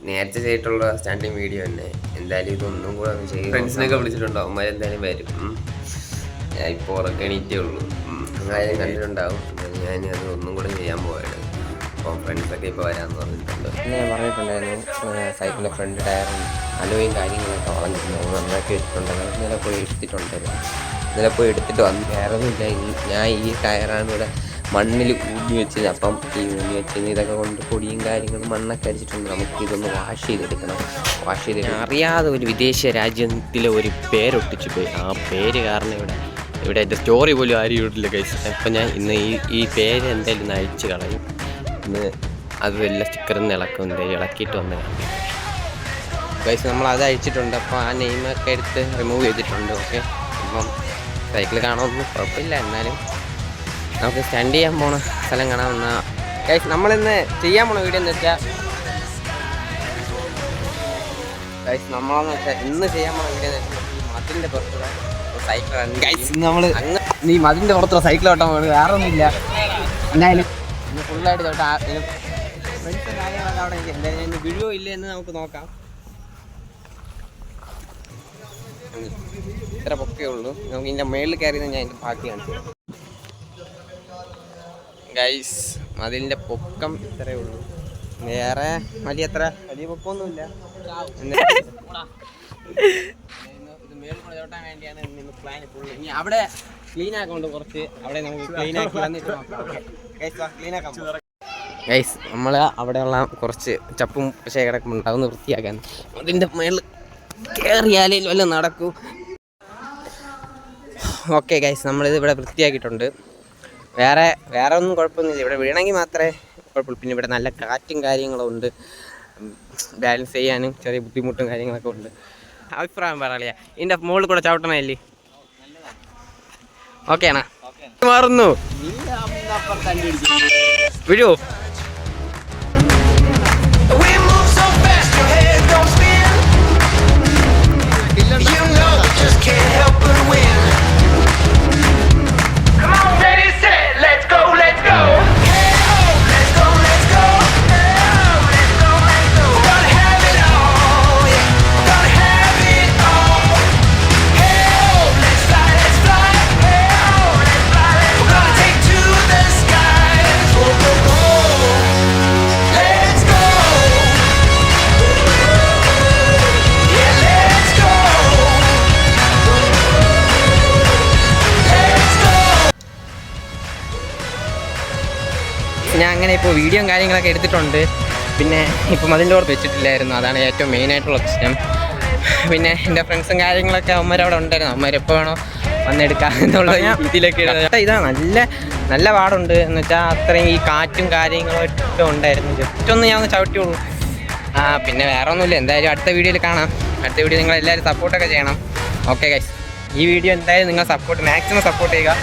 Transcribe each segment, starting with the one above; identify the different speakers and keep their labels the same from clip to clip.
Speaker 1: നേരത്തെ ചെയ്തിട്ടുള്ള standing video തന്നെ. എന്തായാലും ഇതൊന്നും കൂടെ ഒന്ന് ചെയ്യും. ഫ്രണ്ട്സിനൊക്കെ വിളിച്ചിട്ടുണ്ടോ? അവന്മാരെന്തായാലും വരും. ഞാൻ ഇപ്പോൾ ഉറക്കണീറ്റേ ഉള്ളൂ. നിങ്ങളായാലും കണ്ടിട്ടുണ്ടാവും. ഞാൻ അത് ഒന്നും കൂടെ ചെയ്യാൻ പോയത്. അപ്പം ഫ്രണ്ട്സൊക്കെ ഇപ്പോൾ വരാമെന്ന് പറഞ്ഞിട്ടുണ്ട്. ഞാൻ പറഞ്ഞിട്ടുണ്ടായിരുന്നു സൈക്കിളിൻ്റെ ഫ്രണ്ട് ടയറും അലോയും കാര്യങ്ങളൊക്കെ വളഞ്ഞിട്ടുണ്ടാവും. നന്നാക്കി വെച്ചിട്ടുണ്ടെങ്കിൽ ഇന്നലെ പോയി എടുത്തിട്ടുണ്ടായിരുന്നു. ഇന്നലെ പോയി എടുത്തിട്ട് വന്ന് വേറൊന്നുമില്ല. ഞാൻ ഈ ടയറാണ് ഇവിടെ മണ്ണിൽ ഊന്നി വെച്ചത്. അപ്പം ഈ ഊന്നി വെച്ചത് ഇതൊക്കെ കൊണ്ട് പൊടിയും കാര്യങ്ങളും മണ്ണൊക്കെ അടിച്ചിട്ടുണ്ട്. നമുക്ക് ഇതൊന്ന് വാഷ് ചെയ്തെടുക്കണം. വാഷ് ചെയ്ത് അറിയാതെ ഒരു വിദേശ രാജ്യത്തിലെ ഒരു പേരൊട്ടിച്ചു പോയി. ആ പേര് കാരണം ഇവിടെ എൻ്റെ സ്റ്റോറി പോലും ആരും ഇട്ടില്ല ഗൈസ്. അപ്പം ഞാൻ ഇന്ന് ഈ പേര് എന്തായാലും ഒന്ന് അഴിച്ച് കളയും. ഇന്ന് അത് വല്ല സ്റ്റിക്കറിന്ന് ഇളക്കും. എന്തായാലും ഇളക്കിയിട്ട് വന്ന് ഗൈസ് നമ്മളത് അഴിച്ചിട്ടുണ്ട്. അപ്പോൾ ആ നെയിമൊക്കെ എടുത്ത് റിമൂവ് ചെയ്തിട്ടുണ്ട്. ഓക്കെ, അപ്പം സൈക്കിൾ കാണാനൊന്നും കുഴപ്പമില്ല. എന്നാലും നമുക്ക് സ്റ്റാൻഡ് ചെയ്യാൻ പോണ സ്ഥലം കാണാമെന്ന ഗൈസ്. നമ്മളിന്ന് ചെയ്യാൻ പോണ വീഡിയോ എന്ന് വെച്ചാൽ ഗൈസ് നമ്മളെന്ന് വെച്ചാൽ ഇന്ന് ചെയ്യാൻ പോണ വീഡിയോ എന്ന് വെച്ചാൽ ഈ മതിലിൻ്റെ പുറത്തുള്ള സൈക്കിളാണ് ഗൈസ്. നമ്മൾ ഈ മതിലിൻ്റെ പുറത്തുള്ള സൈക്കിൾ ഓട്ടാൻ പോകുന്നത് വേറെ ഒന്നുമില്ല. എന്തായാലും ഇന്ന് ഫുള്ളായിട്ട് ചോട്ടാ ഫ്രണ്ട്സും കാര്യങ്ങളൊക്കെ അവിടെ എന്തായാലും ഇന്ന് വീഴോ ഇല്ല എന്ന് നമുക്ക് നോക്കാം. ഇത്ര പൊക്കേ ഉള്ളൂ. നമുക്ക് ഇതിൻ്റെ മേളിൽ കയറിയത് ഞാൻ ഇതിൻ്റെ ബാക്കി കാണിച്ചു ഗൈസ്. മതിലിൻ്റെ പൊക്കം ഇത്രയേ ഉള്ളൂ. വേറെ വലിയ പൊക്കമൊന്നുമില്ല. ഇത് മേളിൽ കൂടെ ചോട്ടാൻ വേണ്ടിയാണ് ഇന്ന് പ്ലാൻ ഫുള്ള്. ഇനി അവിടെ ക്ലീൻ ആക്കുന്നുണ്ട് കുറച്ച്. അവിടെ നമുക്ക് ക്ലീൻ ആക്കി വന്നിട്ട് നോക്കാം. ഗൈസ് നമ്മൾ അവിടെയുള്ള കുറച്ച് ചപ്പും പക്ഷേ കിടക്കുന്നുണ്ട്. അതൊന്ന് വൃത്തിയാക്കാൻ അതിൻ്റെ മേളിൽ കയറിയാലേ വല്ലതും നടക്കൂ. ഓക്കെ ഗൈസ്, നമ്മളിത് ഇവിടെ വൃത്തിയാക്കിയിട്ടുണ്ട്. വേറെ ഒന്നും കുഴപ്പമൊന്നുമില്ല. ഇവിടെ വീണെങ്കിൽ മാത്രമേ കുഴപ്പമില്ല. പിന്നെ ഇവിടെ നല്ല കാറ്റും കാര്യങ്ങളും ഉണ്ട്. ബാലൻസ് ചെയ്യാനും ചെറിയ ബുദ്ധിമുട്ടും കാര്യങ്ങളൊക്കെ ഉണ്ട്. അഭിപ്രായം പറയാ. ഇതിൻ്റെ മുകളിൽ കൂടെ ചവിട്ടണല്ലേ? ഓക്കെ ആണോ? മാറുന്നു വീഴോ? ഞാൻ അങ്ങനെ ഇപ്പോൾ വീഡിയോയും കാര്യങ്ങളൊക്കെ എടുത്തിട്ടുണ്ട്. പിന്നെ ഇപ്പം അതിൻ്റെ ഓർത്ത് വെച്ചിട്ടില്ലായിരുന്നു. അതാണ് ഏറ്റവും മെയിനായിട്ടുള്ള പ്രശ്നം. പിന്നെ എൻ്റെ ഫ്രണ്ട്സും കാര്യങ്ങളൊക്കെ അവന്മാരവിടെ ഉണ്ടായിരുന്നു. അവന്മാരെപ്പോൾ വേണോ വന്നെടുക്കാം എന്നുള്ള രീതിയിലൊക്കെ ഇതാ നല്ല പാടുണ്ട്. എന്ന് വെച്ചാൽ അത്രയും ഈ കാറ്റും കാര്യങ്ങളും ഒക്കെ ഉണ്ടായിരുന്നു. ജസ്റ്റ് ഒന്ന് ഞാൻ ഒന്ന് ചവിട്ടിയുള്ളൂ. പിന്നെ വേറെ ഒന്നുമില്ല. എന്തായാലും അടുത്ത വീഡിയോയിൽ കാണാം. അടുത്ത വീഡിയോ നിങ്ങളെല്ലാവരും സപ്പോർട്ടൊക്കെ ചെയ്യണം. ഓക്കെ ഗൈസ്, ഈ വീഡിയോ എന്തായാലും നിങ്ങൾ മാക്സിമം സപ്പോർട്ട് ചെയ്യുക.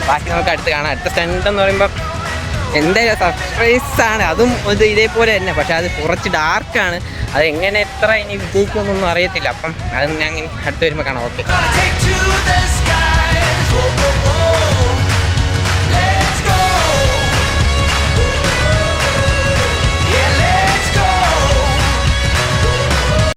Speaker 1: ബാക്കി നമുക്ക് അടുത്ത് കാണാം. അടുത്ത സ്റ്റണ്ട് എന്ന് പറയുമ്പോൾ എന്തായാലും സർപ്രൈസാണ്. അതും ഇത് ഇതേപോലെ തന്നെ, പക്ഷെ അത് കുറച്ച് ഡാർക്കാണ്. അത് എങ്ങനെ എത്ര ഇനി വിജയിക്കുമെന്നൊന്നും അറിയത്തില്ല. അപ്പം അത് ഞാൻ അടുത്ത് വരുമ്പോൾ കാണാം. ഓക്കെ.